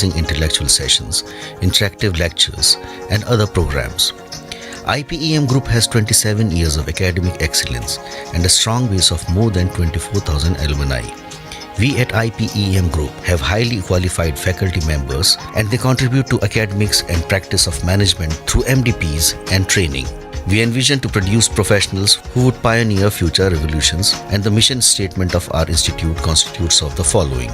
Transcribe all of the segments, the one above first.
intellectual sessions, interactive lectures, and other programs. IPEM Group has 27 years of academic excellence and a strong base of more than 24,000 alumni. We at IPEM Group have highly qualified faculty members and they contribute to academics and practice of management through MDPs and training. We envision to produce professionals who would pioneer future revolutions, and the mission statement of our institute constitutes of the following: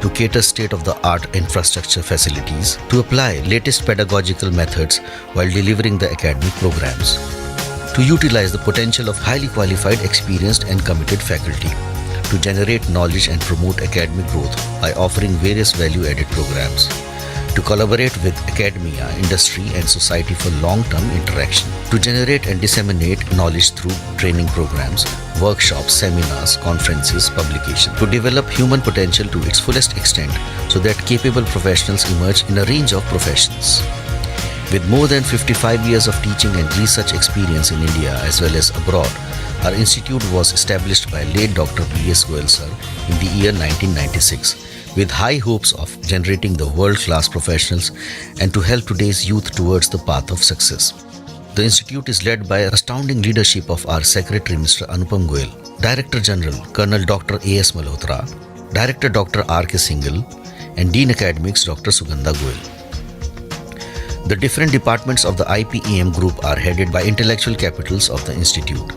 to cater state-of-the-art infrastructure facilities, to apply latest pedagogical methods while delivering the academic programs, to utilize the potential of highly qualified, experienced and committed faculty, to generate knowledge and promote academic growth by offering various value-added programs, to collaborate with academia, industry and society for long-term interaction, to generate and disseminate knowledge through training programs, workshops, seminars, conferences, publication, to develop human potential to its fullest extent so that capable professionals emerge in a range of professions. With more than 55 years of teaching and research experience in India as well as abroad, our institute was established by late Dr. B.S. Goyal sir in the year 1996. With high hopes of generating the world-class professionals and to help today's youth towards the path of success. The institute is led by astounding leadership of our Secretary Mr. Anupam Goyal, Director General Colonel Dr. A.S. Malhotra, Director Dr. R.K. Singhal, and Dean Academics Dr. Sugandha Goyal. The different departments of the IPEM Group are headed by intellectual capitals of the institute.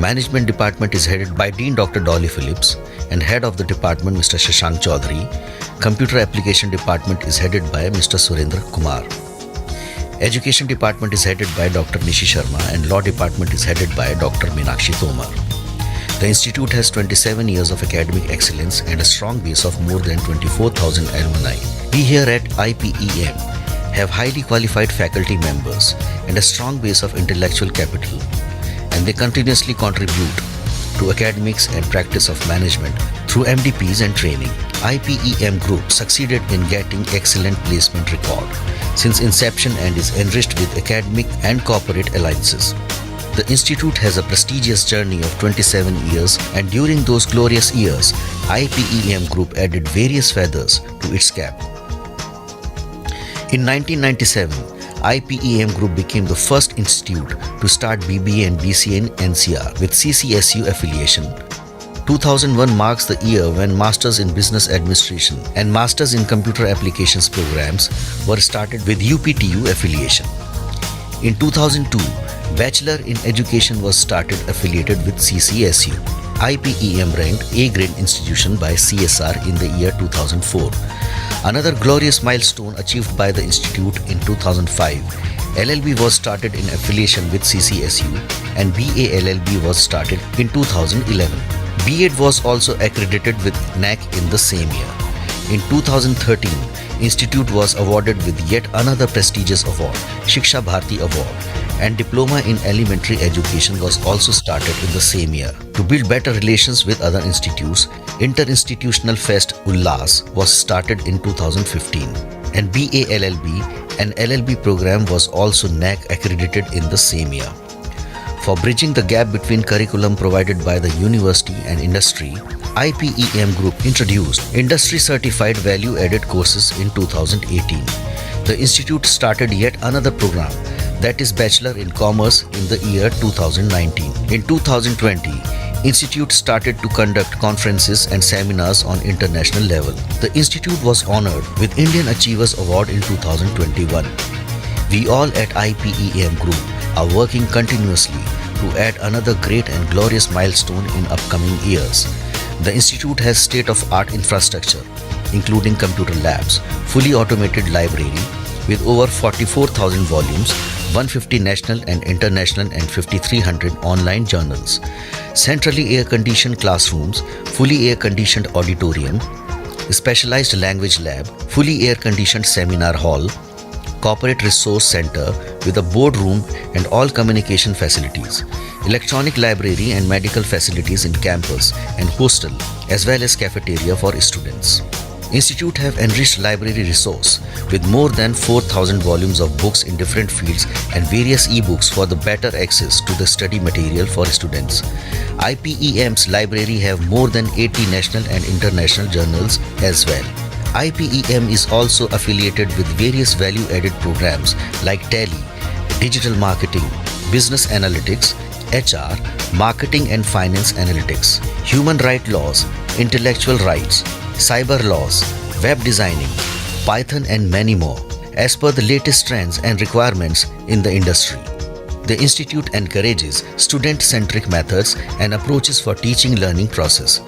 Management department is headed by Dean Dr. Dolly Phillips and Head of the department Mr. Shashank Chaudhary. Computer Application Department is headed by Mr. Surendra Kumar. Education Department is headed by Dr. Nishi Sharma and Law Department is headed by Dr. Meenakshi Tomar. The institute has 27 years of academic excellence and a strong base of more than 24,000 alumni. We here at IPEM have highly qualified faculty members and a strong base of intellectual capital, and they continuously contribute to academics and practice of management through MDPs and training. IPEM Group succeeded in getting excellent placement record since inception and is enriched with academic and corporate alliances. The institute has a prestigious journey of 27 years, and during those glorious years, IPEM Group added various feathers to its cap. In 1997, IPEM Group became the first institute to start BBA and BCA in NCR with CCSU affiliation. 2001 marks the year when Masters in Business Administration and Masters in Computer Applications programs were started with UPTU affiliation. In 2002, Bachelor in Education was started affiliated with CCSU. IPEM ranked A-grade institution by CSR in the year 2004. Another glorious milestone achieved by the institute in 2005, LLB was started in affiliation with CCSU and BA LLB was started in 2011. B.Ed was also accredited with NAC in the same year. In 2013, institute was awarded with yet another prestigious award, Shiksha Bharti Award, and Diploma in Elementary Education was also started in the same year. To build better relations with other institutes, Interinstitutional Fest Ullas was started in 2015, and BA LLB and LLB program was also NAC accredited in the same year. For bridging the gap between curriculum provided by the university and industry, IPEM Group introduced Industry Certified Value Added Courses in 2018. The institute started yet another program, that is Bachelor in Commerce, in the year 2019. In 2020, Institute started to conduct conferences and seminars on international level. The institute was honored with Indian Achievers Award in 2021. We all at IPEM Group are working continuously to add another great and glorious milestone in upcoming years. The institute has state-of-art infrastructure, including computer labs, fully automated library with over 44,000 volumes, 150 national and international and 5,300 online journals, centrally air-conditioned classrooms, fully air-conditioned auditorium, specialized language lab, fully air-conditioned seminar hall, corporate resource center with a boardroom and all communication facilities, electronic library and medical facilities in campus and hostel, as well as cafeteria for students. Institute have enriched library resource with more than 4,000 volumes of books in different fields and various e-books for the better access to the study material for students. IPEM's library have more than 80 national and international journals as well. IPEM is also affiliated with various value added programs like Tele, digital marketing, business analytics, HR, marketing and finance analytics, human rights laws, intellectual rights, cyber laws, web designing, Python, and many more, as per the latest trends and requirements in the industry. The institute encourages student-centric methods and approaches for teaching learning process.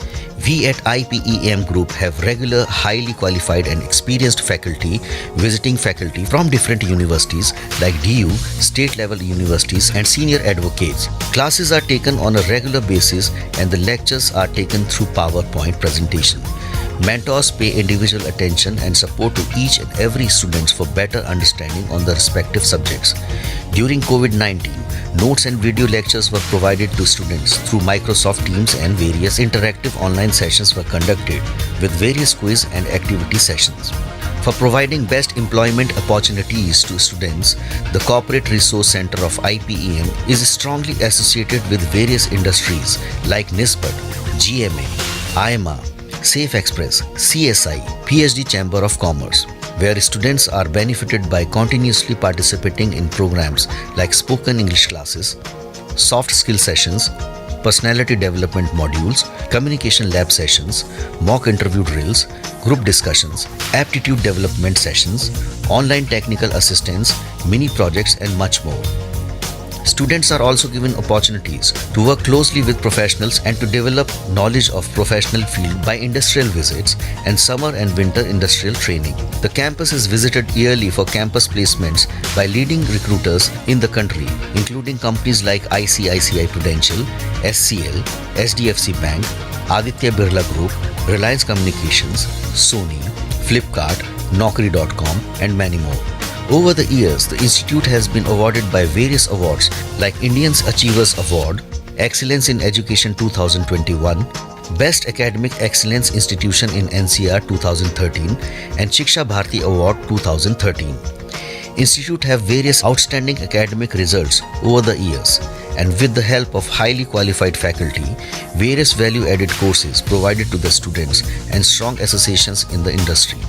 We at IPEM Group have regular, highly qualified and experienced faculty, visiting faculty from different universities like DU, state-level universities and senior advocates. Classes are taken on a regular basis and the lectures are taken through PowerPoint presentation. Mentors pay individual attention and support to each and every student for better understanding on the respective subjects. During COVID-19, notes and video lectures were provided to students through Microsoft Teams and various interactive online sessions were conducted with various quiz and activity sessions. For providing best employment opportunities to students, the Corporate Resource Center of IPEM is strongly associated with various industries like NISBET, GMA, IMA, Safe Express, CSI, PhD Chamber of Commerce, where students are benefited by continuously participating in programs like spoken English classes, soft skill sessions, personality development modules, communication lab sessions, mock interview drills, group discussions, aptitude development sessions, online technical assistance, mini projects, and much more. Students are also given opportunities to work closely with professionals and to develop knowledge of professional field by industrial visits and summer and winter industrial training. The campus is visited yearly for campus placements by leading recruiters in the country, including companies like ICICI Prudential, SCL, SDFC Bank, Aditya Birla Group, Reliance Communications, Sony, Flipkart, Naukri.com, and many more. Over the years, the institute has been awarded by various awards like Indians Achievers Award, Excellence in Education 2021, Best Academic Excellence Institution in NCR 2013, and Shiksha Bharati Award 2013. Institute have various outstanding academic results over the years, and with the help of highly qualified faculty, various value-added courses provided to the students and strong associations in the industry.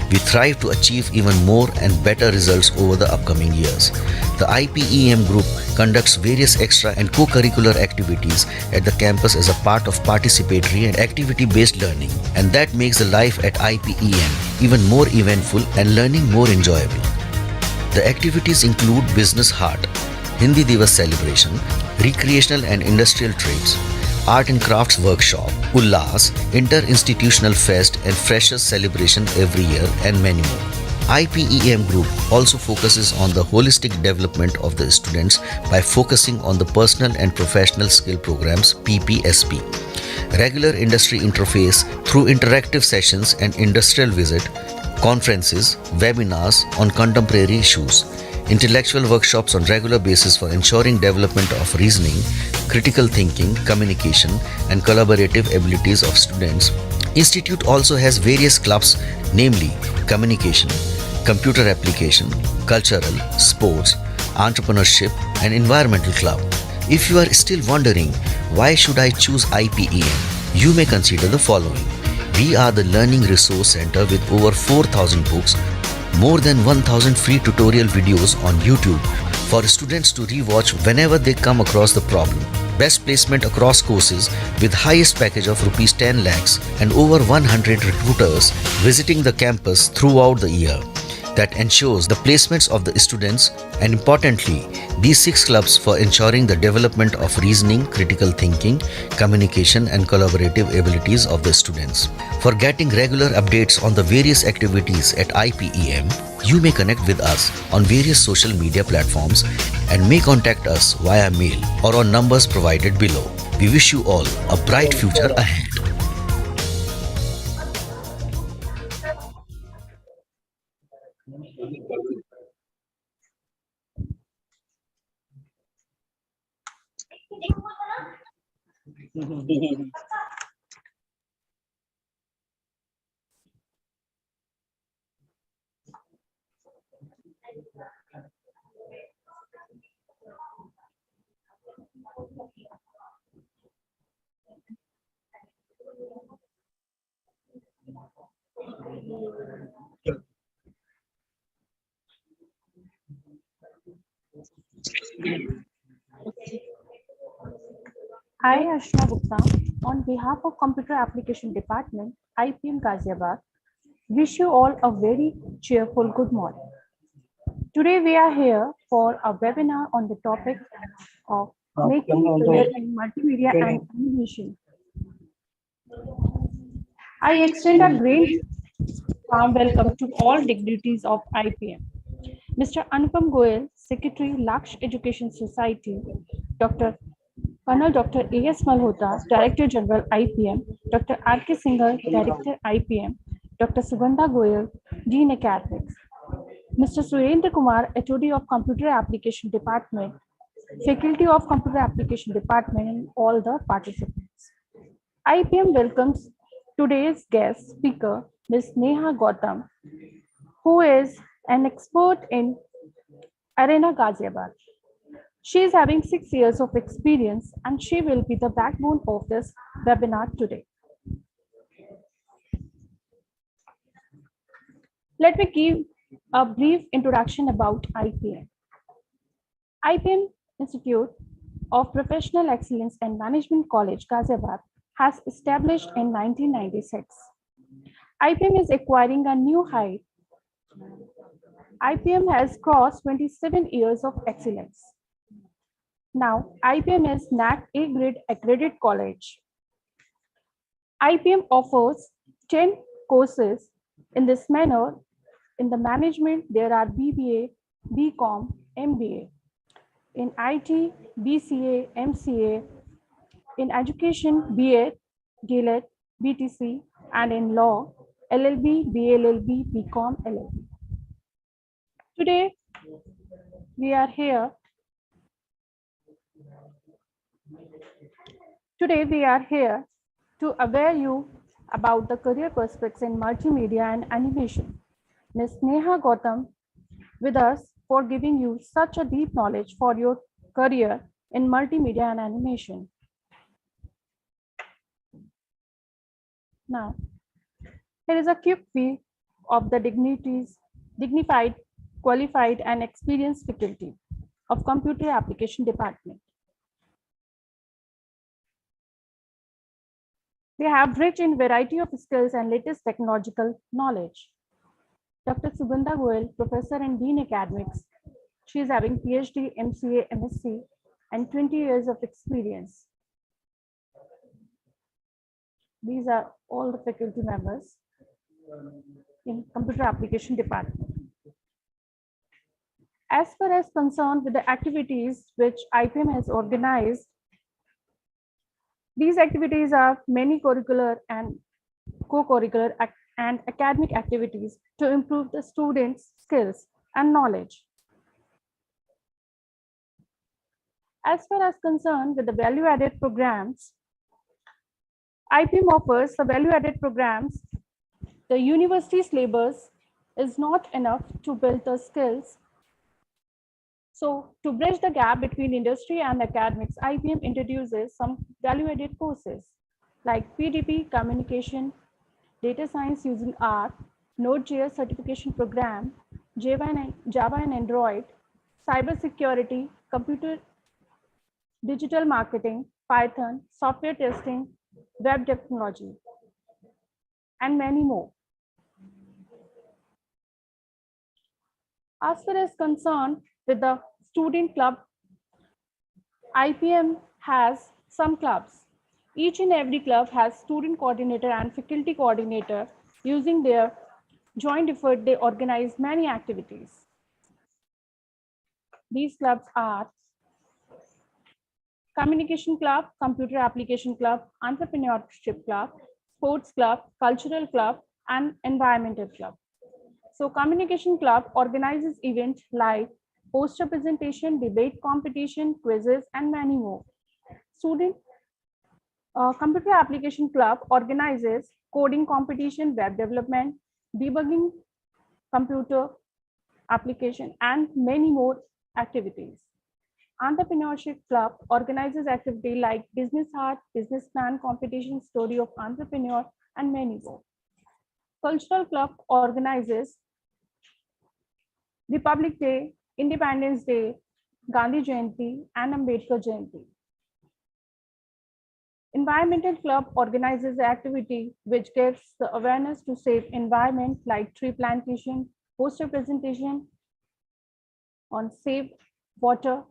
We thrive to achieve even more and better results over the upcoming years. The IPEM Group conducts various extra and co-curricular activities at the campus as a part of participatory and activity-based learning, and that makes the life at IPEM even more eventful and learning more enjoyable. The activities include Business Heart, Hindi Divas celebration, recreational and industrial trips, Art and Crafts Workshop, Ullas, Inter-Institutional Fest and Freshers Celebration every year, and many more. IPEM Group also focuses on the holistic development of the students by focusing on the personal and professional skill programs PPSP, regular industry interface through interactive sessions and industrial visit, conferences, webinars on contemporary issues, intellectual workshops on regular basis for ensuring development of reasoning, critical thinking, communication, and collaborative abilities of students. Institute also has various clubs, namely communication, computer application, cultural, sports, entrepreneurship, and environmental club. If you are still wondering why should I choose IPEM, you may consider the following. We are the Learning Resource Center with over 4,000 books, more than 1,000 free tutorial videos on YouTube for students to rewatch whenever they come across the problem. Best placement across courses with highest package of rupees 10 lakhs and over 100 recruiters visiting the campus throughout the year. That ensures the placements of the students, and importantly, these 6 clubs for ensuring the development of reasoning, critical thinking, communication, and collaborative abilities of the students. For getting regular updates on the various activities at IPEM, you may connect with us on various social media platforms and may contact us via mail or on numbers provided below. We wish you all a bright future ahead. I, Ashna Gupta, on behalf of Computer Application Department, IPM Ghaziabad, wish you all a very cheerful good morning. Today we are here for a webinar on the topic of making career in multimedia and animation. I extend a great warm welcome to all dignitaries of IPM. Mr. Anupam Goyal, Secretary, Laksh Education Society, Dr. Colonel Dr. A.S. Malhotra, Director General IPM, Dr. R.K. Singhal, Director IPM, Dr. Sugandha Goyal, Dean Academics, Mr. Surendra Kumar, HOD of Computer Application Department, Faculty of Computer Application Department, and all the participants. IPM welcomes today's guest speaker, Ms. Neha Gautam, who is an expert in Arena Ghaziabad. She is having 6 years of experience and she will be the backbone of this webinar today. Let me give a brief introduction about IPM. IPM Institute of Professional Excellence and Management College, Ghaziabad, has established in 1996. IPM is acquiring a new height. IPM has crossed 27 years of excellence. Now, IPM is NAAC A-grade accredited college. IPM offers 10 courses in this manner. In the management, there are BBA, BCom, MBA. In IT, BCA, MCA. In education, BA, DLED, BTC, and in law, LLB, BLLB, BCom, LLB. Today, we are here to aware you about the career prospects in multimedia and animation. Ms. Neha Gautam with us for giving you such a deep knowledge for your career in multimedia and animation. Now, here is a quick view of the dignified, qualified, and experienced faculty of Computer Application Department. They have rich in variety of skills and latest technological knowledge. Dr. Sugandha Goyal, Professor and Dean Academics. She is having PhD, MCA, MSc, and 20 years of experience. These are all the faculty members in Computer Application Department. As far as concerned with the activities which IPM has organized, these activities are many curricular and co-curricular and academic activities to improve the students' skills and knowledge. As far as concerned with the value-added programs, IPM offers the value-added programs. The university syllabus is not enough to build the skills. So to bridge the gap between industry and academics, IPM introduces some value-added courses like PDP, communication, data science using R, Node.js certification program, Java and Android, cybersecurity, computer digital marketing, Python, software testing, web technology, and many more. As far as concerned with the student club, IPM has some clubs. Each and every club has student coordinator and faculty coordinator. Using their joint effort, they organize many activities. These clubs are Communication Club, Computer Application Club, Entrepreneurship Club, Sports Club, Cultural Club, and Environmental Club. So Communication Club organizes events like poster presentation, debate competition, quizzes, and many more. Computer Application Club organizes coding competition, web development, debugging computer application, and many more activities. Entrepreneurship Club organizes activities like business art, business plan competition, story of entrepreneur, and many more. Cultural Club organizes Republic Day, Independence Day, Gandhi Jayanti, and Ambedkar Jayanti. Environmental Club organizes activity which gives the awareness to save environment like tree plantation, poster presentation on save water,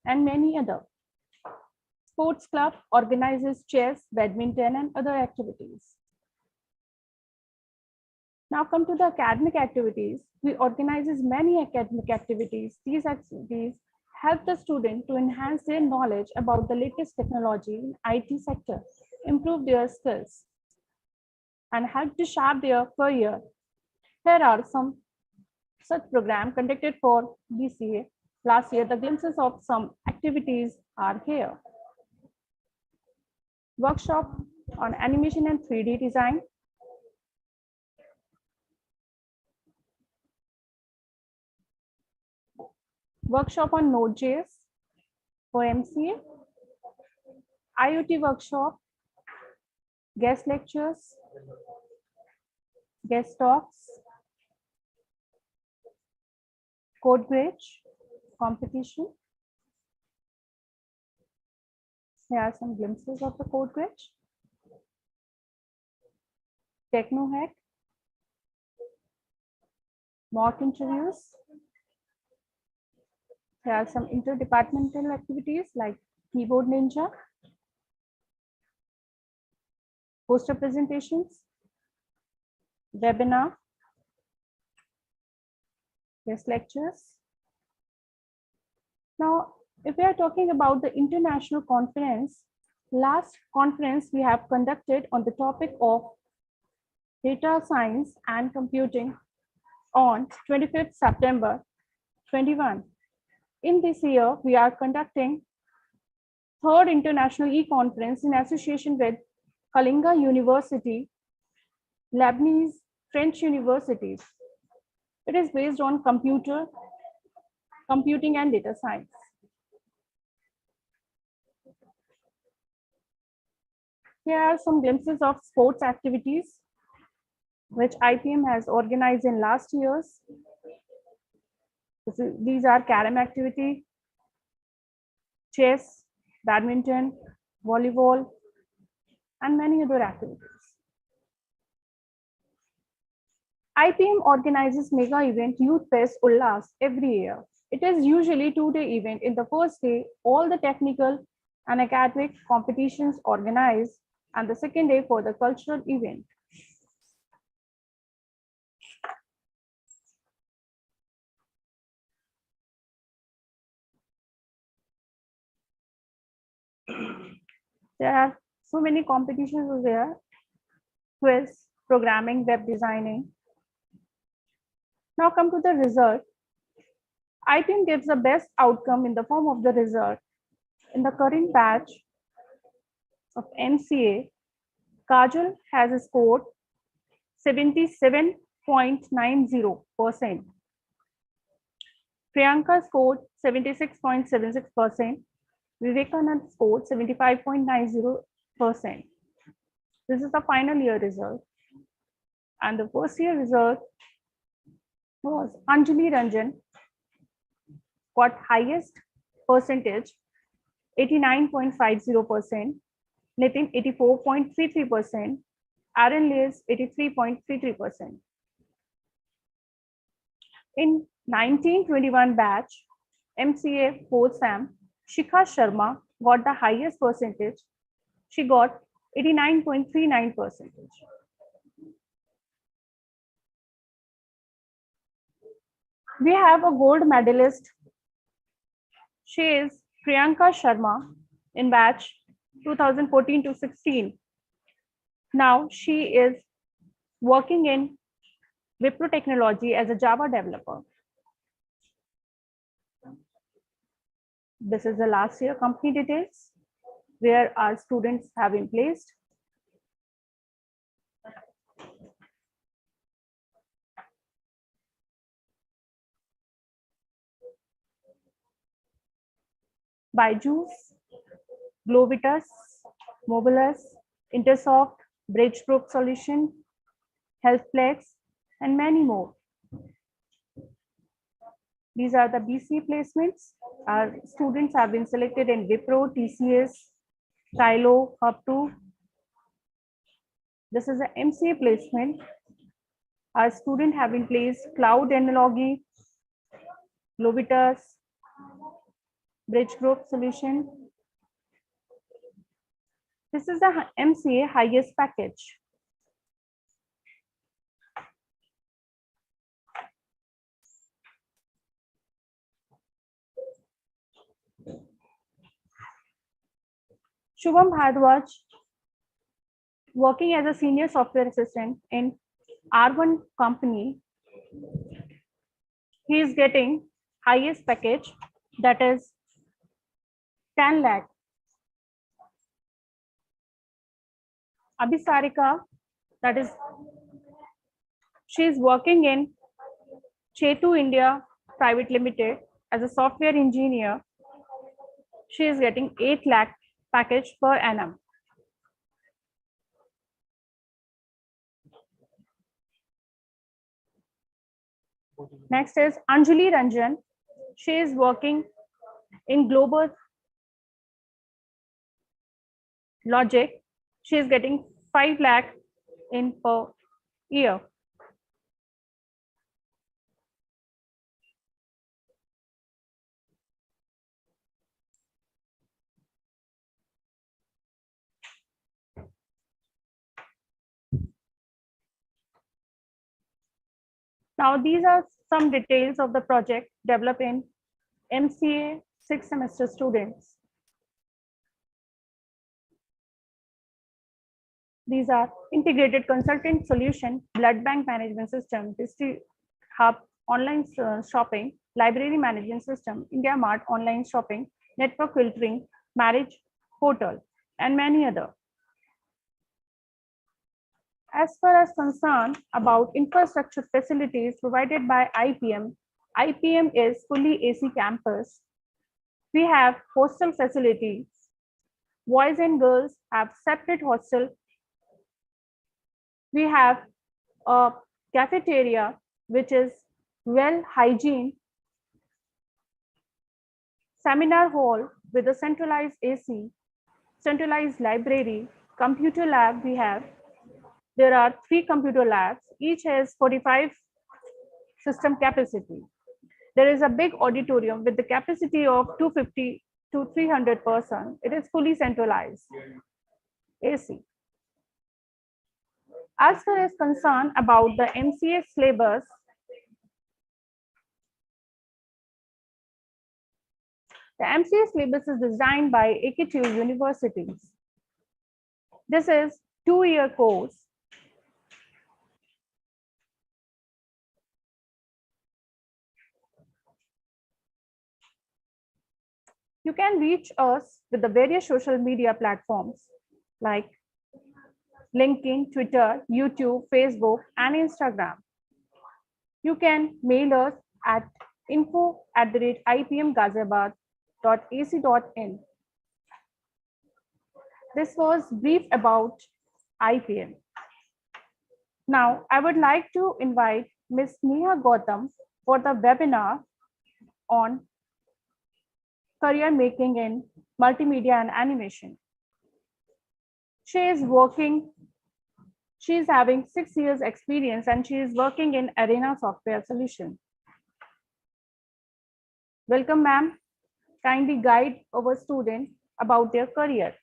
and many other. Sports Club organizes chess, badminton, and other activities. Now come to the academic activities. We organizes many academic activities. These activities help the student to enhance their knowledge about the latest technology in IT sector, improve their skills, and help to shape their career. Here are some such programs conducted for BCA last year. The glimpses of some activities are here. Workshop on animation and 3D design, workshop on Node.js for MCA, IoT workshop, guest lectures, guest talks, code bridge competition. Here are some glimpses of the code bridge. Techno hack, mock interviews. Here are some interdepartmental activities like keyboard ninja, poster presentations, webinar, guest lectures. Now, if we are talking about the international conference, last conference we have conducted on the topic of data science and computing on 25th September 21. In this year, we are conducting third international e-conference in association with Kalinga University, Lebanese, French universities. It is based on computing and data science. Here are some glimpses of sports activities which IPM has organized in last years. These are carom activity, chess, badminton, volleyball, and many other activities. IPM organizes mega event Youth Fest Ullas every year. It is usually 2-day event. In the first day, all the technical and academic competitions organized, and the second day for the cultural event. There are so many competitions there: quiz, programming, web designing. Now come to the result. IPM gives the best outcome in the form of the result. In the current batch of MCA, Kajal has scored 77.90%. Priyanka scored 76.76%. Vivekanand scored 75.90%. This is the final year result. And the first year result was Anjali Ranjan got highest percentage, 89.50%, Nitin 84.33%, Aaron Liz 83.33%. In 1921 batch, MCA 4th SAM, Shikha Sharma got the highest percentage. She got 89.39%. We have a gold medalist. She is Priyanka Sharma in batch 2014 to 16. Now she is working in Wipro Technology as a Java developer. This is the last year company details where our students have been placed. Byju's, Glovitus, Mobilus, Intersoft, Bridgebrook Solution, HealthPlex, and many more. These are the BC placements. Our students have been selected in Wipro, TCS, Tylo, Hub2. This is an MCA placement. Our students have been placed Cloud Analogy, Globitus, Bridge Group Solution. This is the MCA highest package. Shubham Bhardwaj, working as a senior software assistant in R1 company. He is getting highest package, that is 10 lakh. Abhisarika, that is, she is working in Chetu India Private Limited as a software engineer. She is getting 8 lakh package per annum. Next is Anjali Ranjan. She is working in Global Logic. She is getting 5 lakh in per year. Now, these are some details of the project developed in MCA 6th semester students. These are integrated consultant solution, blood bank management system, district hub, online shopping, library management system, India Mart online shopping, network filtering, marriage portal, and many other. As far as concerned about infrastructure facilities provided by IPM, IPM is fully AC campus. We have hostel facilities. Boys and girls have separate hostel. We have a cafeteria, which is well hygiene, seminar hall with a centralized AC, centralized library, computer lab we have. There are 3 computer labs, each has 45 system capacity. There is a big auditorium with the capacity of 250 to 300 person. It is fully centralized AC. As far as concerned about the MCA syllabus, the MCA syllabus is designed by AKTU universities. This is 2-year course. You can reach us with the various social media platforms like LinkedIn, Twitter, YouTube, Facebook, and Instagram. You can mail us at info@ipmghaziabad.ac.in. This was brief about IPM. Now, I would like to invite Ms. Neha Gautam for the webinar on career making in multimedia and animation. She is having 6 years experience and she is working in Arena Software Solution. Welcome, ma'am. Kindly guide our students about their career.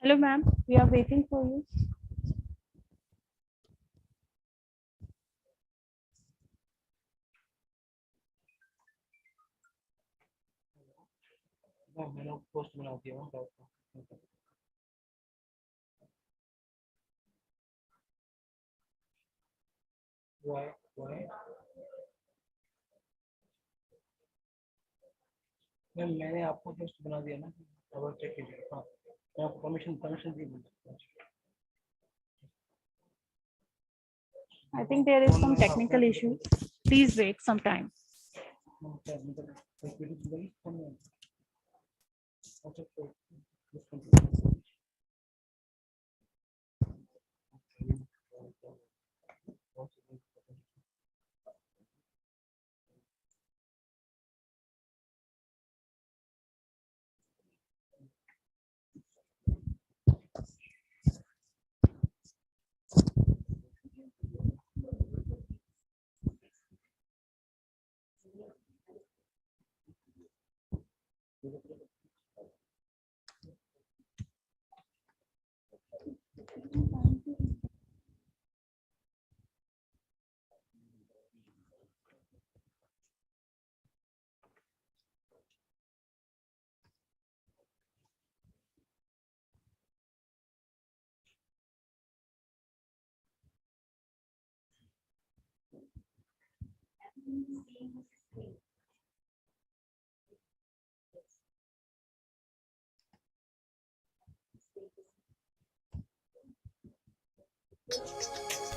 Hello, ma'am. We are waiting for you. I think there is some technical issue. Please wait some time.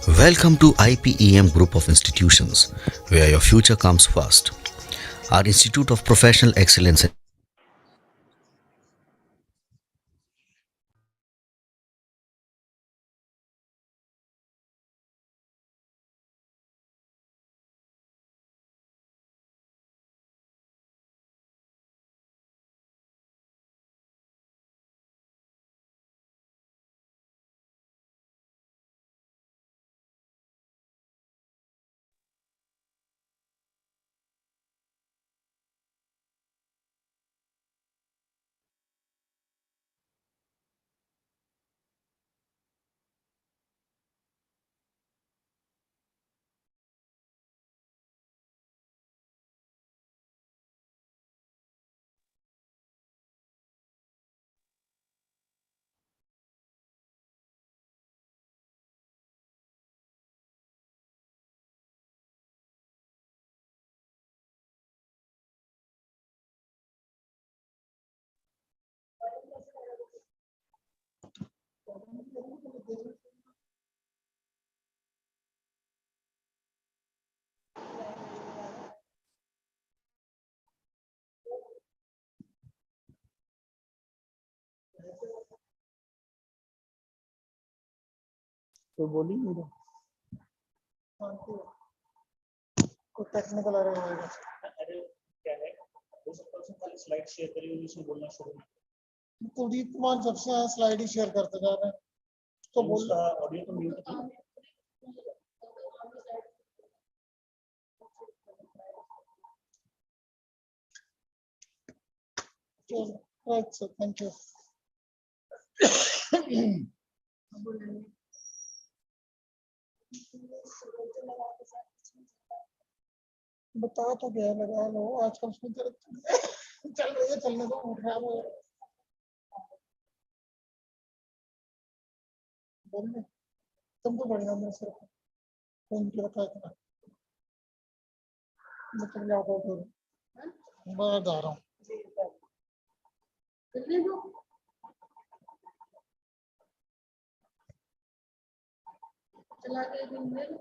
Welcome to IPEM Group of Institutions, where your future comes first. Our Institute of Professional Excellence Kuldeep Kumar जब से slide ही share करते जा रहे हैं तो बोल audio तो mute right sir thank you बता तो गया लगा लो आजकल उसमें चल रही है चलने दो खराब हो बोलने तुम तो बढ़िया मैं सिर्फ फोन की रखा इतना मतलब लॉग आउट हो मैं जा रहा हूँ चला गया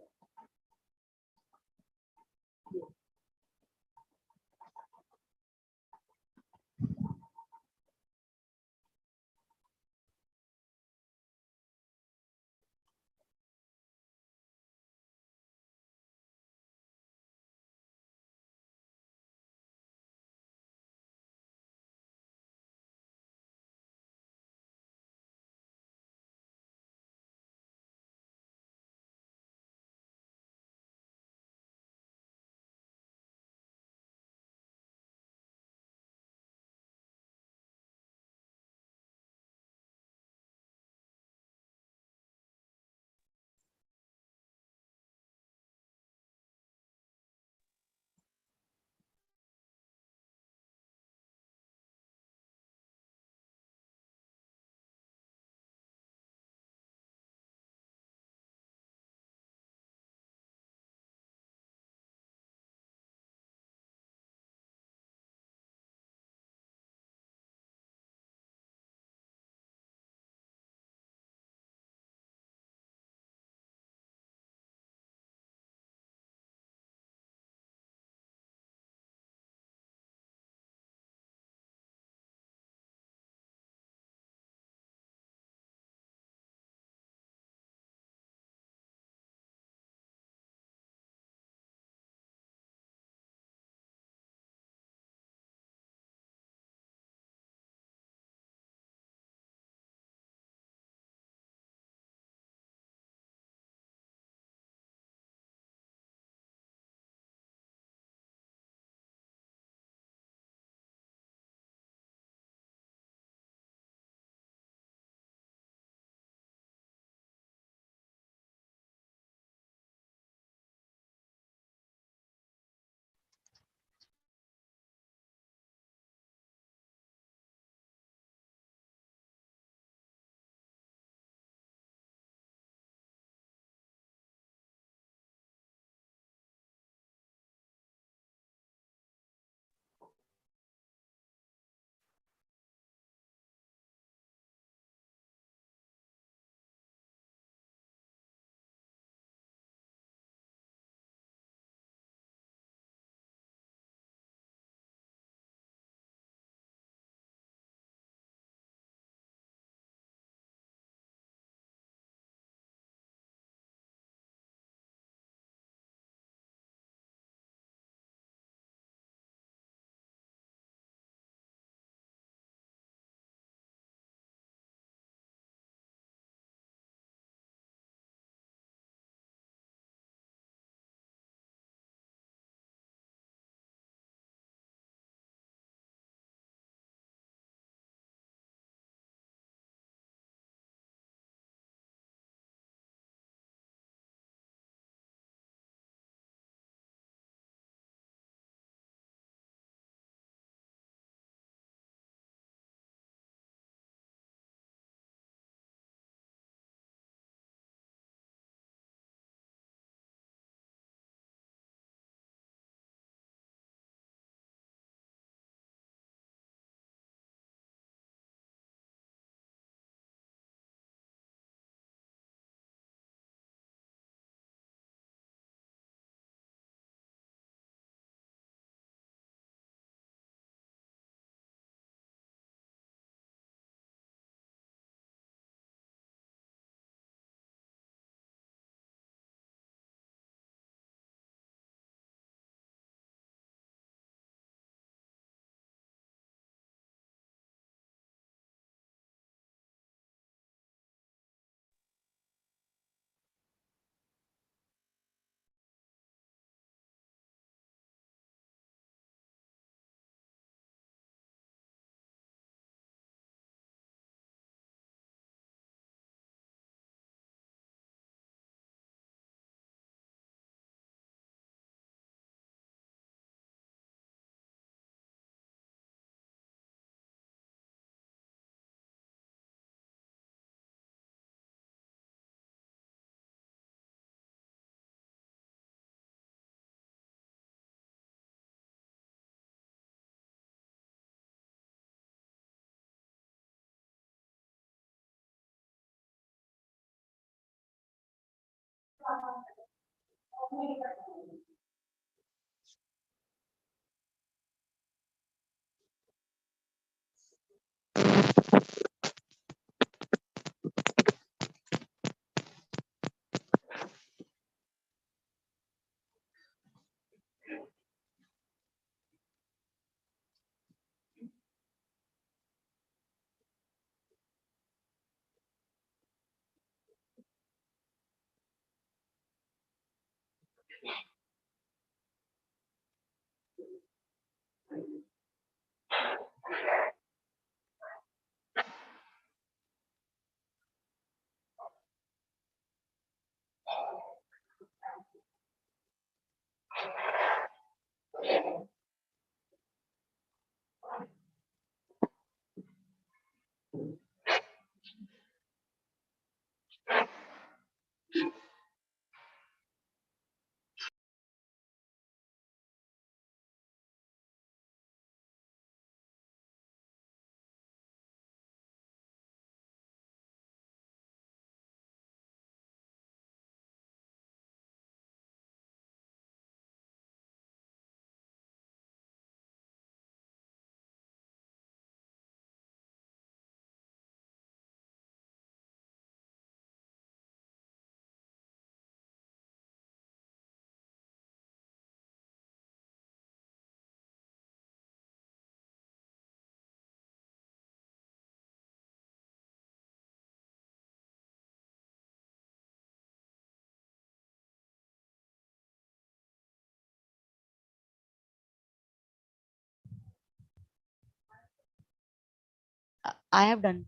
I have done.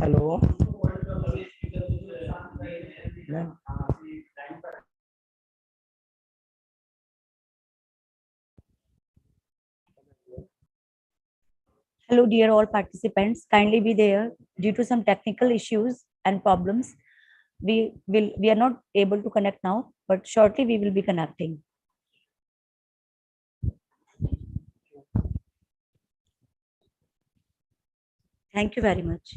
Hello. Ma'am. Hello, dear all participants. Kindly be there. Due to some technical issues and problems, we are not able to connect now, but shortly we will be connecting. Thank you very much.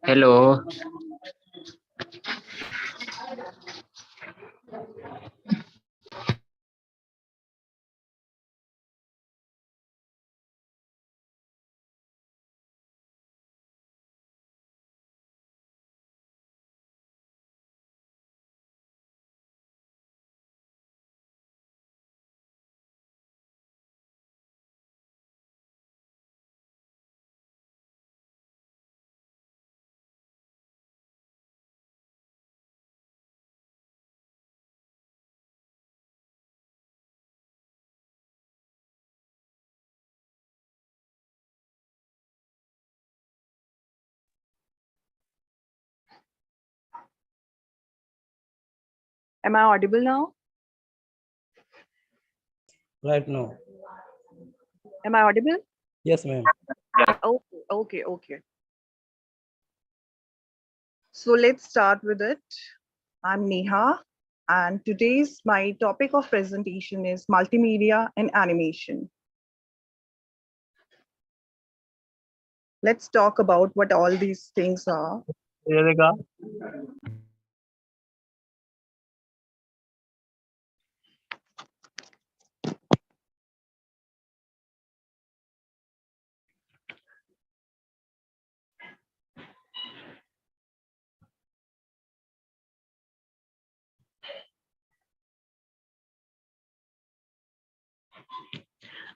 Hello. Am I audible now? Right now. Am I audible? Yes, ma'am. Okay. So let's start with it. I'm Neha, and today's my topic of presentation is multimedia and animation. Let's talk about what all these things are.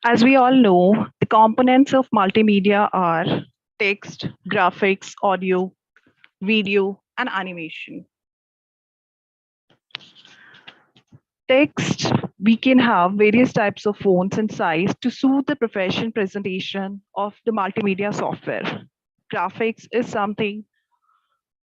As we all know, the components of multimedia are text, graphics, audio, video, and animation. Text, we can have various types of fonts and size to suit the profession presentation of the multimedia software. Graphics is something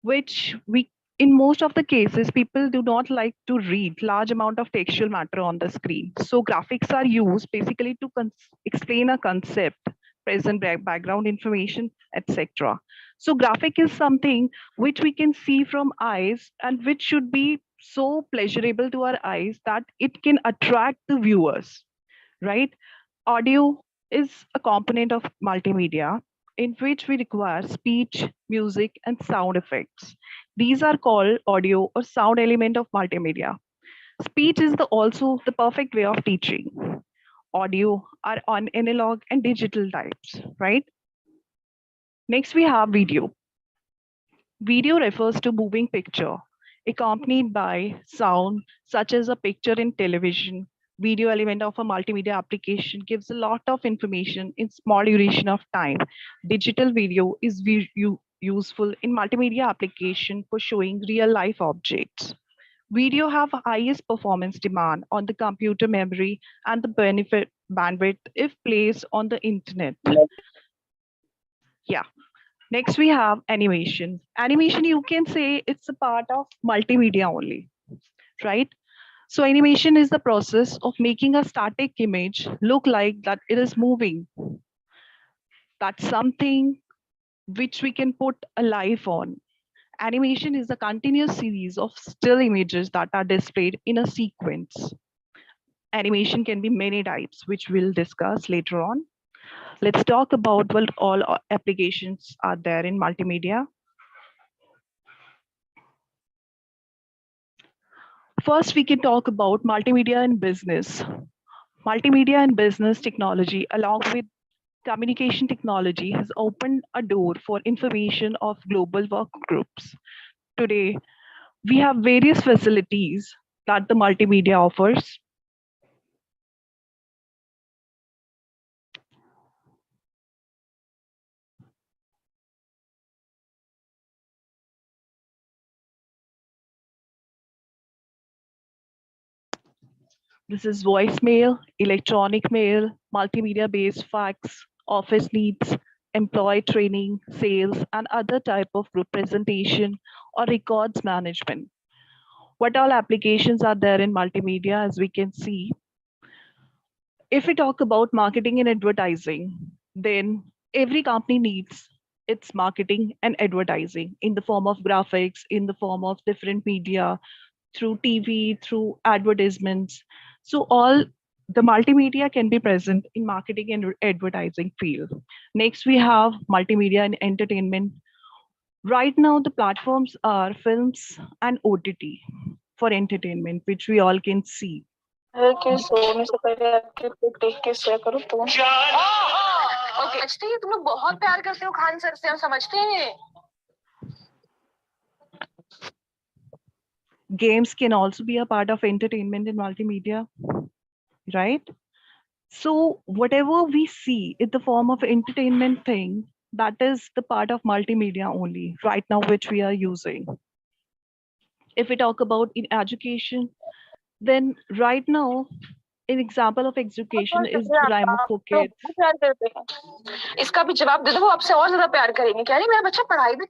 which we in most of the cases people do not like to read large amount of textual matter on the screen, so graphics are used basically to explain a concept, present background information, etc. So graphic is something which we can see from eyes and which should be so pleasurable to our eyes that it can attract the viewers, right? Audio is a component of multimedia in which we require speech, music, and sound effects. These are called audio or sound element of multimedia. Speech is also the perfect way of teaching. Audio are on analog and digital types, right? Next, we have video. Video refers to moving picture accompanied by sound, such as a picture in television. Video element of a multimedia application gives a lot of information in small duration of time. Digital video is useful in multimedia application for showing real life objects. Video have highest performance demand on the computer memory and the benefit bandwidth if placed on the internet. Yeah. Next, we have animation. Animation, you can say it's a part of multimedia only, right? So animation is the process of making a static image look like that it is moving. That's something which we can put a life on. Animation is a continuous series of still images that are displayed in a sequence. Animation can be many types, which we'll discuss later on. Let's talk about what all applications are there in multimedia. First, we can talk about multimedia and business. Multimedia and business technology, along with communication technology, has opened a door for information of global work groups. Today, we have various facilities that the multimedia offers. This is voicemail, electronic mail, multimedia-based fax, office needs, employee training, sales, and other type of group presentation or records management. What all applications are there in multimedia, as we can see? If we talk about marketing and advertising, then every company needs its marketing and advertising in the form of graphics, in the form of different media, through TV, through advertisements. So all the multimedia can be present in marketing and advertising field. Next, we have multimedia and entertainment. Right now, the platforms are films and OTT for entertainment, which we all can see. कि सोने से पहले आपके pick देख के share करूं तो okay समझते हैं तुम लोग बहुत प्यार करते हो खान सर से हम समझते हैं Games can also be a part of entertainment and multimedia, right? So whatever we see in the form of entertainment thing, that is the part of multimedia only right now, which we are using. If we talk about in education, then right now, an example of education is Grimer for Kids. प्यार करते हैं इसका भी जवाब दे दो वो आपसे और ज्यादा प्यार करेंगे क्या नहीं मेरा बच्चा पढ़ाई भी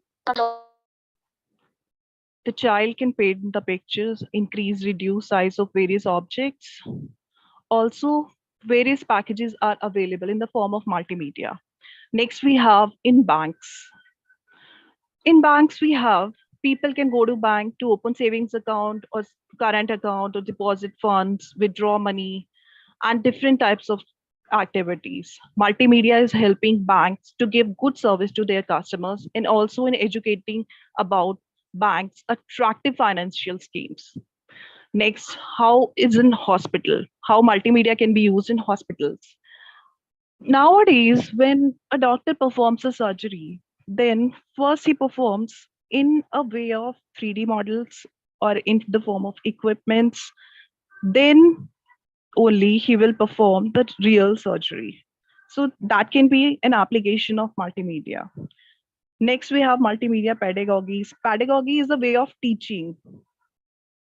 The child can paint the pictures, increase, reduce size of various objects. Also, various packages are available in the form of multimedia. Next, we have in banks. In banks, we have people can go to bank to open savings account or current account or deposit funds, withdraw money, and different types of activities. Multimedia is helping banks to give good service to their customers and also in educating about banks' attractive financial schemes. Next, how is in hospital? How multimedia can be used in hospitals? Nowadays, when a doctor performs a surgery, then first he performs in a way of 3D models or in the form of equipments. Then only he will perform the real surgery. So that can be an application of multimedia. Next, we have multimedia pedagogies. Pedagogy is a way of teaching,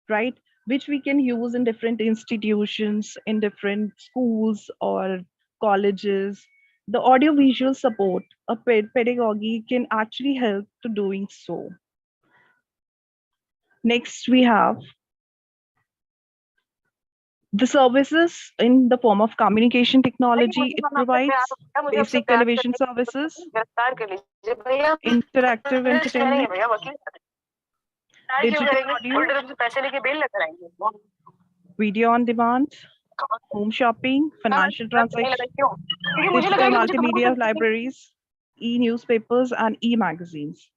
right? Which we can use in different institutions, in different schools or colleges. The audiovisual support of pedagogy can actually help to doing so. Next, we have the services in the form of communication technology. It provides basic television services, गिरफ्तार कर लीजिए भैया interactive नहीं entertainment, भैया वकील क्यों digital करेंगे audio, उल्टे रूप से पैसे लेके बेल लग कराएंगे video on demand, home shopping, financial नहीं transactions, लगा क्यों क्योंकि मुझे लगा digital कि मुझे तुम लोगों multimedia से libraries, e-newspapers, and e-magazines.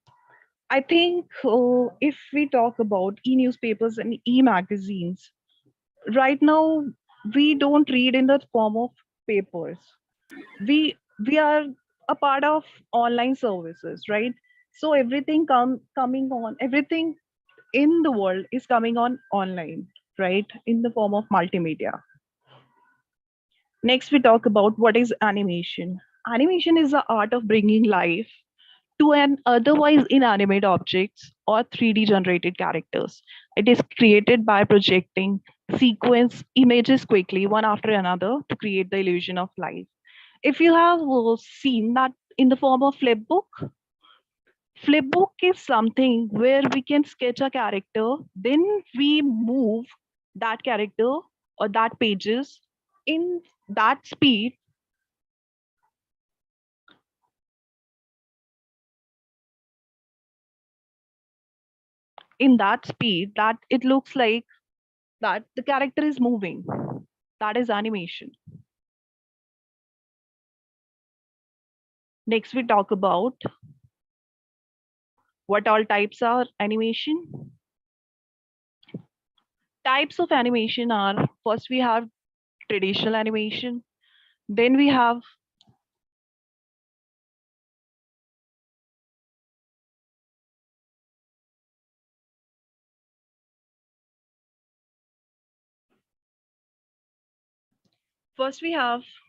I think if we talk about e-newspapers and e-magazines, right now we don't read in the form of papers. We are a part of online services, right? So everything coming on, everything in the world is coming on online, right? In the form of multimedia. Next, we talk about what is animation. Animation is the art of bringing life to an otherwise inanimate objects or 3D generated characters. It is created by projecting sequence images quickly one after another to create the illusion of life. If you have seen that in the form of flipbook is something where we can sketch a character, then we move that character or that pages in that speed that it looks like that the character is moving. That is animation. Next, we talk about what all types are animation. Types of animation are, first we have traditional animation, then we have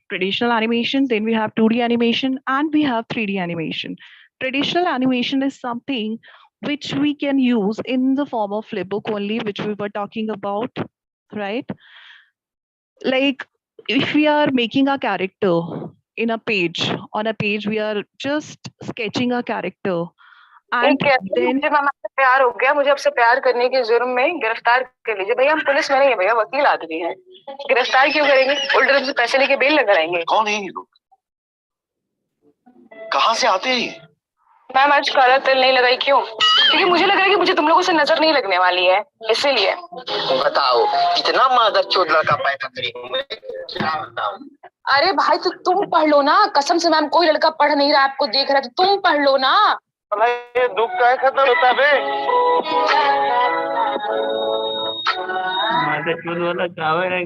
traditional animation, then we have 2D animation, and we have 3D animation. Traditional animation is something which we can use in the form of flipbook only, which we were talking about, right? Like if we are making a character in a page, on a page, we are just sketching a character. And then मुझे मामा से प्यार हो गया मुझे आपसे प्यार करने के जुर्म में गिरफ्तार कर लीजिए भैया हम पुलिस में नहीं है भैया वकील आदमी हैं गिरफ्तार क्यों करेंगे उल्टे रूप से पैसे लेके बेल लग कराएंगे कौन है ये लोग कहाँ से आते हैं ये मैम आज काला तिल नहीं लगाई क्यों क्योंकि मुझे लग रहा है कि मुझे तुम लोगों से नजर नहीं लगने वाली है इसीलिए बताओ कितना मादर चोद लड़का पैदा करी हूँ मैं क्या बताऊं अरे भाई तो तुम पढ़ लो ना कसम से मैम कोई लड़का पढ़ नहीं रहा आपको देख रहा है तो तुम पढ़ लो ना ये दुख का खत्म होता बे माझा चूल वाला कावर है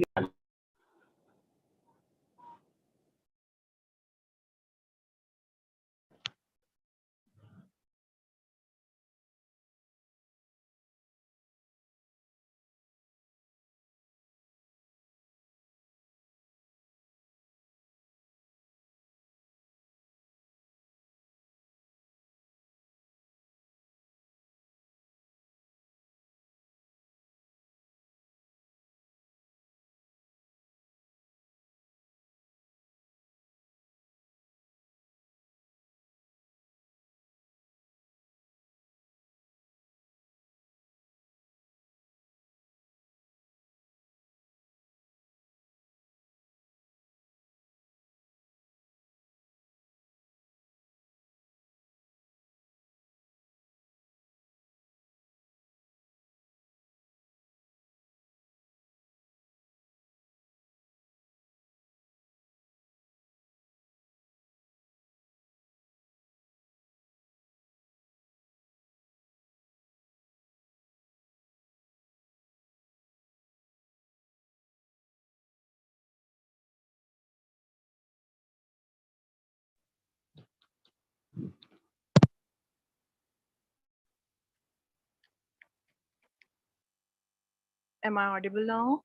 Am I audible now?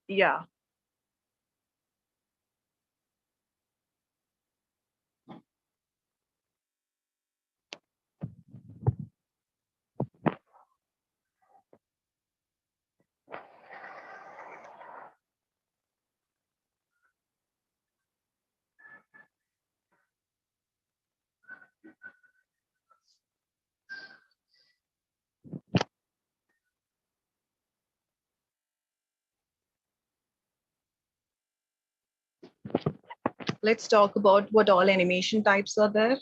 Yeah. Let's talk about what all animation types are there.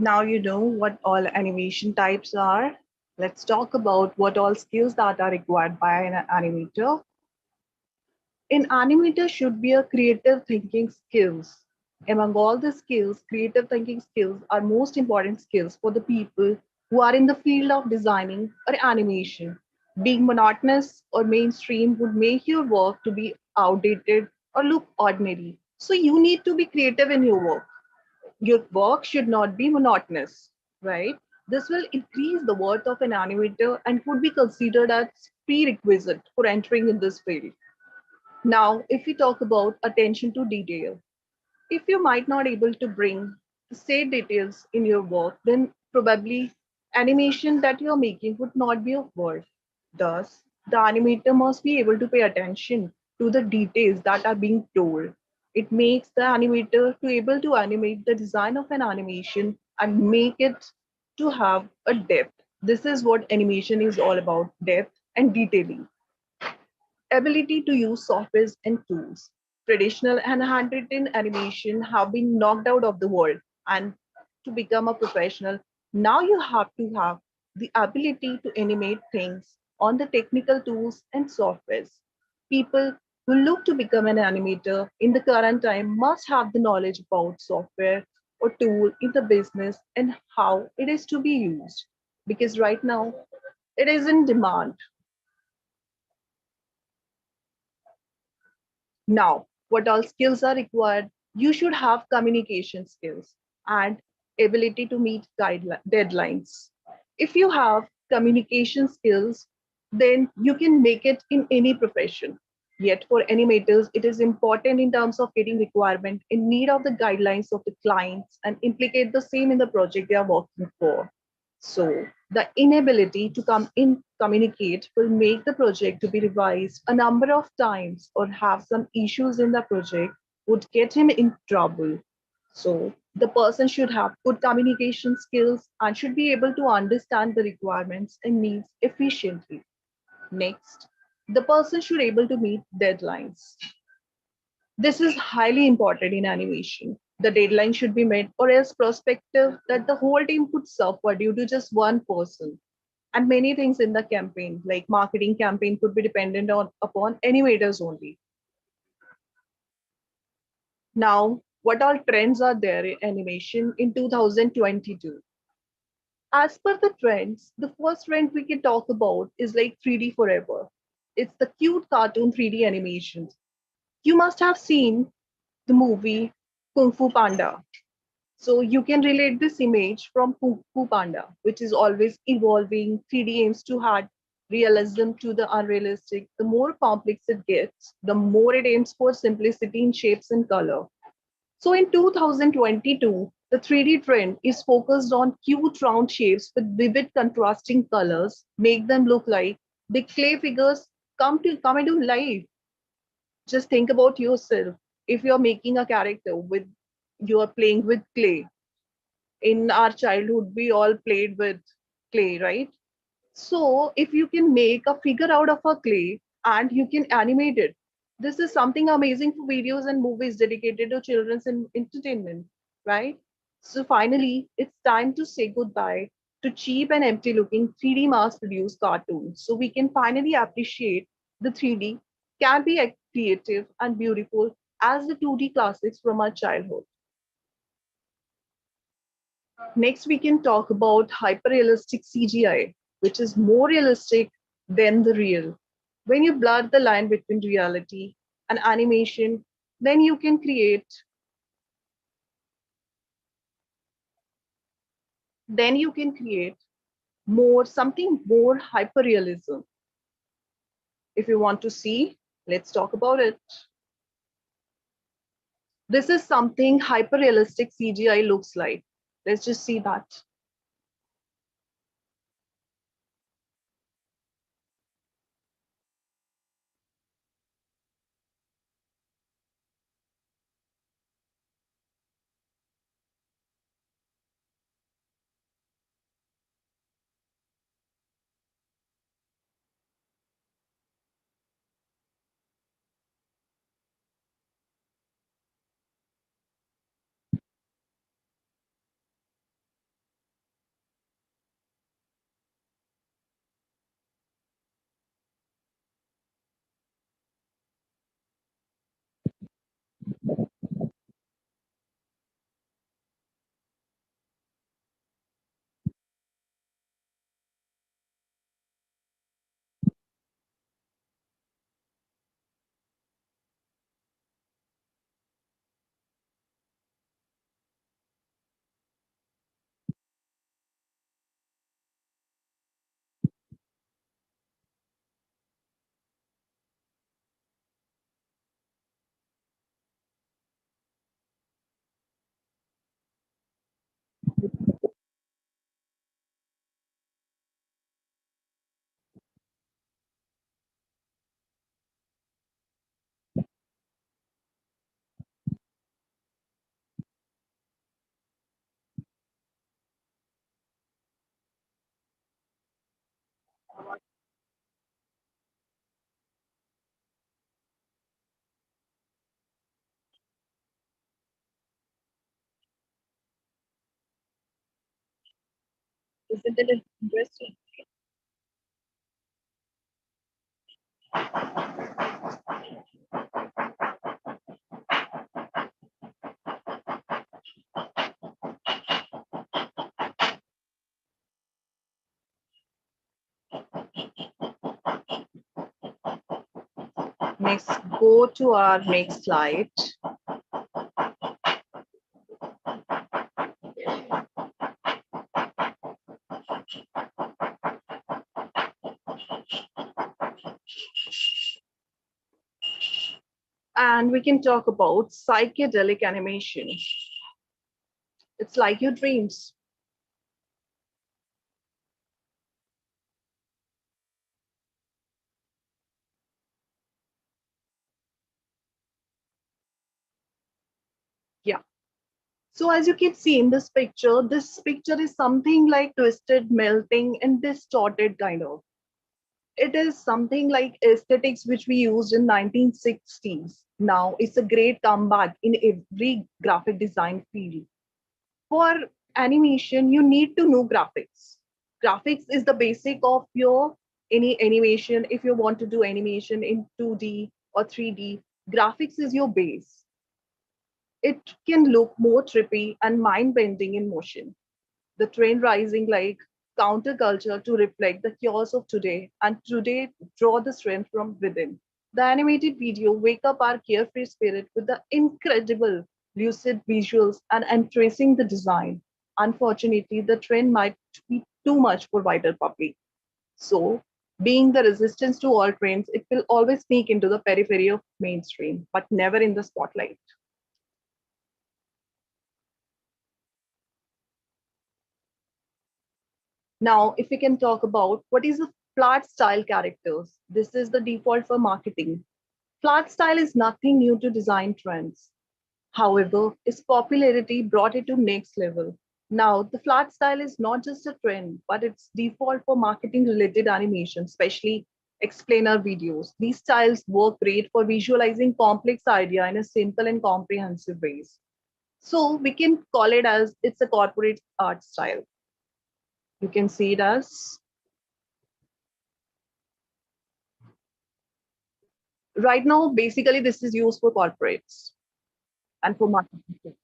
Now you know what all animation types are. Let's talk about what all skills that are required by an animator. An animator should be a creative thinking skills. Among all the skills, creative thinking skills are most important skills for the people who are in the field of designing or animation. Being monotonous or mainstream would make your work to be outdated or look ordinary. So you need to be creative in your work. Your work should not be monotonous, right? This will increase the worth of an animator and could be considered as prerequisite for entering in this field. Now, if we talk about attention to detail, if you might not able to bring the same details in your work, then probably animation that you're making would not be of worth. Thus, the animator must be able to pay attention to the details that are being told. It makes the animator to able to animate the design of an animation and make it to have a depth. This is what animation is all about, depth and detailing. Ability to use softwares and tools. Traditional and handwritten animation have been knocked out of the world, and to become a professional, now you have to have the ability to animate things on the technical tools and softwares. People who look to become an animator in the current time must have the knowledge about software or tool in the business and how it is to be used, because right now it is in demand. Now, what all skills are required? You should have communication skills and ability to meet deadlines. If you have communication skills, then you can make it in any profession. Yet for animators, it is important in terms of getting requirement in need of the guidelines of the clients and implicate the same in the project they are working for. So the inability to come in communicate will make the project to be revised a number of times or have some issues in the project would get him in trouble. So the person should have good communication skills and should be able to understand the requirements and needs efficiently. Next, the person should able to meet deadlines. This is highly important in animation. The deadline should be met, or else prospective that the whole team could suffer due to just one person. And many things in the campaign, like marketing campaign, could be dependent on upon animators only. Now, what all trends are there in animation in 2022? As per the trends, the first trend we can talk about is like 3D forever. It's the cute cartoon 3D animations. You must have seen the movie Kung Fu Panda. So you can relate this image from Kung Fu Panda, which is always evolving. 3D aims to add realism to the unrealistic. The more complex it gets, the more it aims for simplicity in shapes and color. So in 2022, the 3D trend is focused on cute round shapes with vivid contrasting colors, make them look like the clay figures come into life. Just think about yourself. If you're making a character with you're playing with clay. In our childhood, we all played with clay, right? So if you can make a figure out of a clay and you can animate it, this is something amazing for videos and movies dedicated to children's entertainment, right? So finally, it's time to say goodbye to cheap and empty looking 3D mass produced cartoons. So we can finally appreciate the 3D can be as creative and beautiful as the 2D classics from our childhood. Next, we can talk about hyper-realistic CGI, which is more realistic than the real. When you blur the line between reality and animation, then you can create then you can create more something more hyper-realism. If you want to see, let's talk about it. This is something hyper-realistic CGI looks like. Let's just see that. Isn't it interesting? Next, go to our next slide. And we can talk about psychedelic animation. It's like your dreams. Yeah. So as you can see in this picture is something like twisted, melting, and distorted kind of. It is something like aesthetics which we used in 1960s. Now it's a great comeback in every graphic design field. For animation, you need to know graphics. Graphics is the basic of your any animation. If you want to do animation in 2D or 3D, graphics is your base. It can look more trippy and mind-bending in motion. The trend rising like counterculture to reflect the chaos of today, and today draw the strength from within. The animated video wake up our carefree spirit with the incredible lucid visuals and entracing the design. Unfortunately, the trend might be too much for wider public. So, being the resistance to all trends, it will always sneak into the periphery of mainstream, but never in the spotlight. Now, if we can talk about what is a flat style characters, this is the default for marketing. Flat style is nothing new to design trends. However, its popularity brought it to next level. Now, the flat style is not just a trend, but it's default for marketing related animation, especially explainer videos. These styles work great for visualizing complex idea in a simple and comprehensive ways. So we can call it as it's a corporate art style. You can see it as right now, basically, this is used for corporates and for marketing.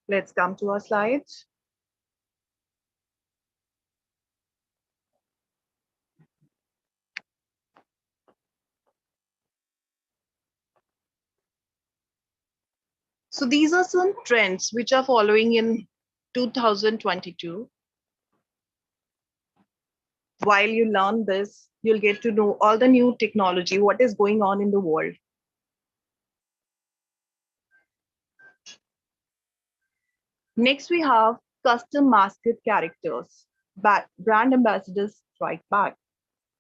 Let's come to our slides. So these are some trends which are following in 2022. While you learn this, you'll get to know all the new technology, what is going on in the world. Next, we have custom mascot characters. Brand ambassadors strike back.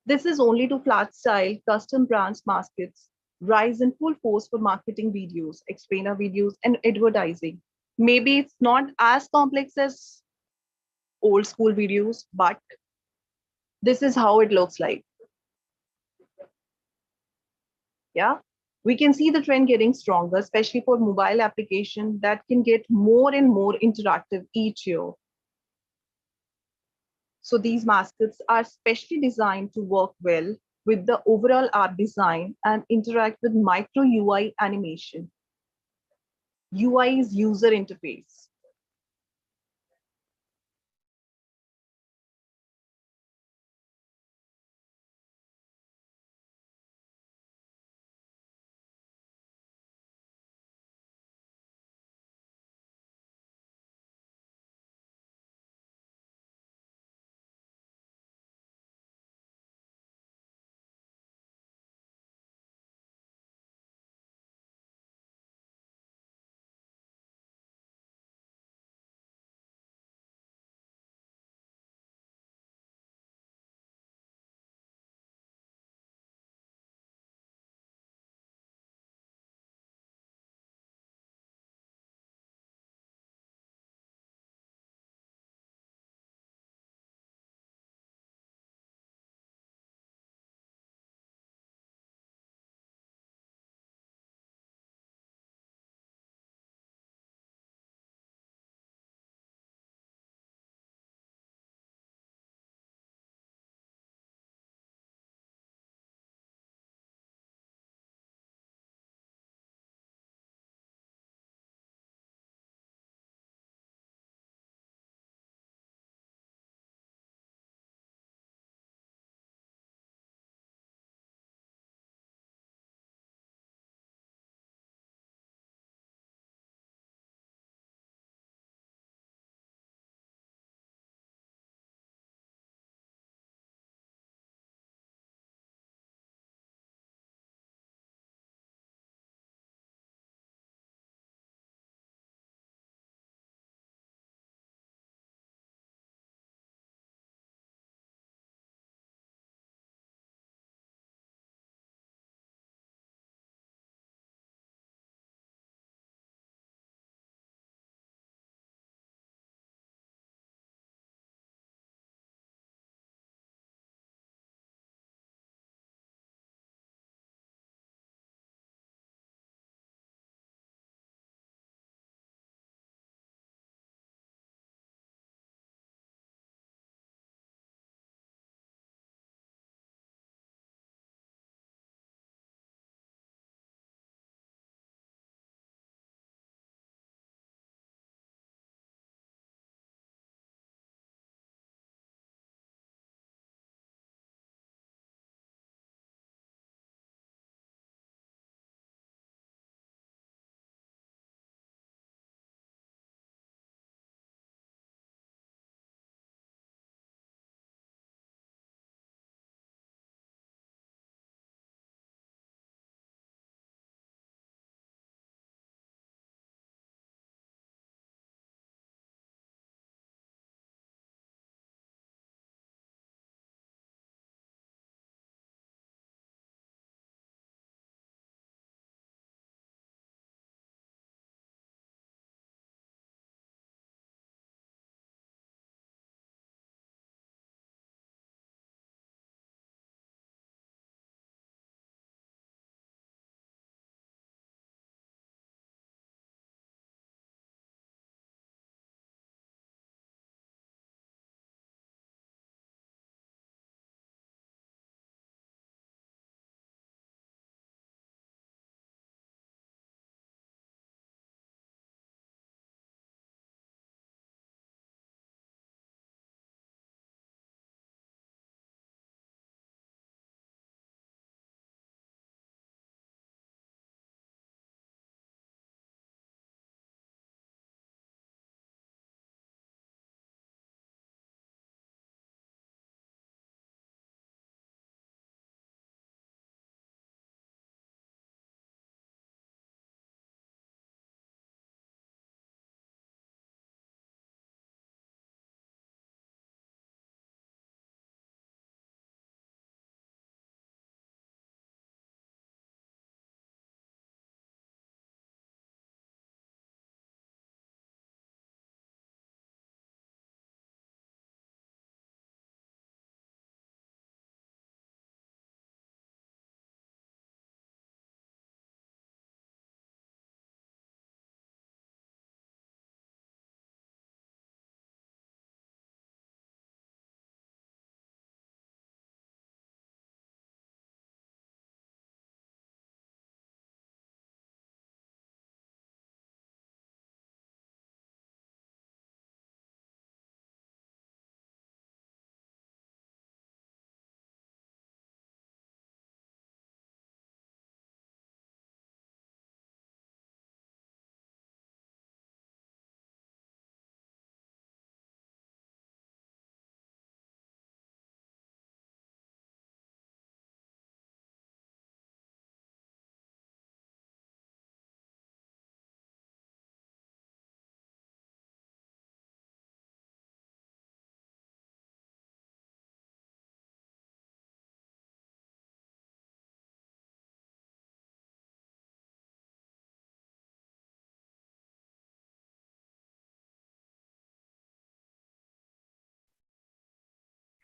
This is only to flat style custom brands mascots rise in full force for marketing videos, explainer videos, and advertising. Maybe it's not as complex as old school videos, but this is how it looks like. Yeah, we can see the trend getting stronger, especially for mobile application that can get more and more interactive each year. So these mascots are specially designed to work well with the overall art design and interact with micro UI animation. UI is user interface.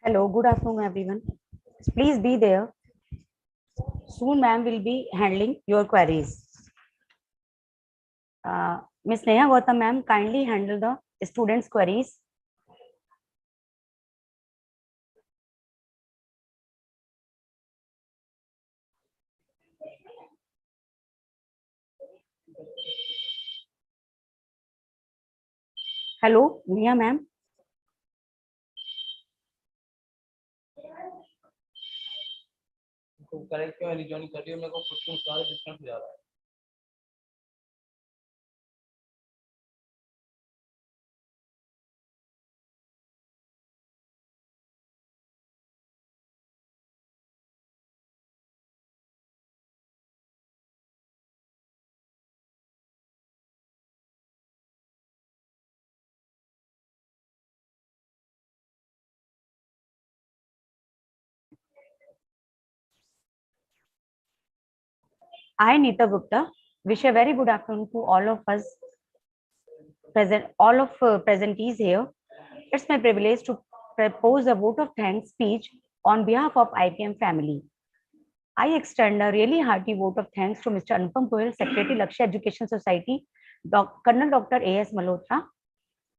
Hello, good afternoon, everyone. Please be there. Soon, ma'am will be handling your queries. Ms. Neha Gautam, ma'am, kindly handle the students' queries. Hello, Neha, ma'am. Correct क्यों rejoin कर रही हो? मेरे को खुद को सारा discount हो जा रहा है. I, Neeta Gupta, wish a very good afternoon to all of us present, all of presentees here. It's my privilege to propose a vote of thanks speech on behalf of IPM family. I extend a really hearty vote of thanks to Mr. Anupam Goyal, Secretary, Lakshya Education Society, Colonel Dr. A.S. Malhotra,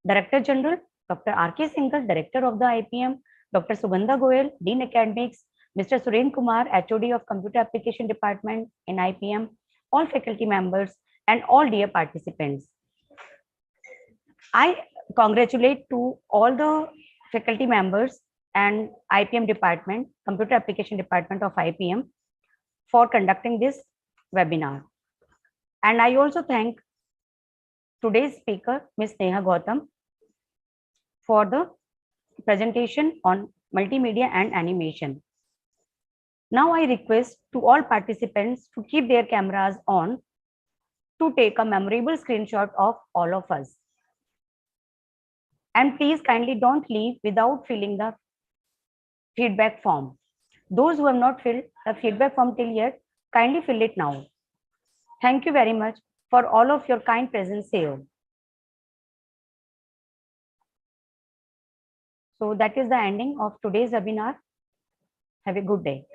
Director General, Dr. R.K. Singhal, Director of the IPM, Dr. Sugandha Goyal, Dean Academics, Mr. Suren Kumar, HOD of Computer Application Department in IPM, all faculty members, and all dear participants. I congratulate to all the faculty members and IPM department, Computer Application Department of IPM, for conducting this webinar. And I also thank today's speaker, Ms. Neha Gautam, for the presentation on multimedia and animation. Now I request to all participants to keep their cameras on to take a memorable screenshot of all of us. And please kindly don't leave without filling the feedback form. Those who have not filled the feedback form till yet, kindly fill it now. Thank you very much for all of your kind presence here. So that is the ending of today's webinar. Have a good day.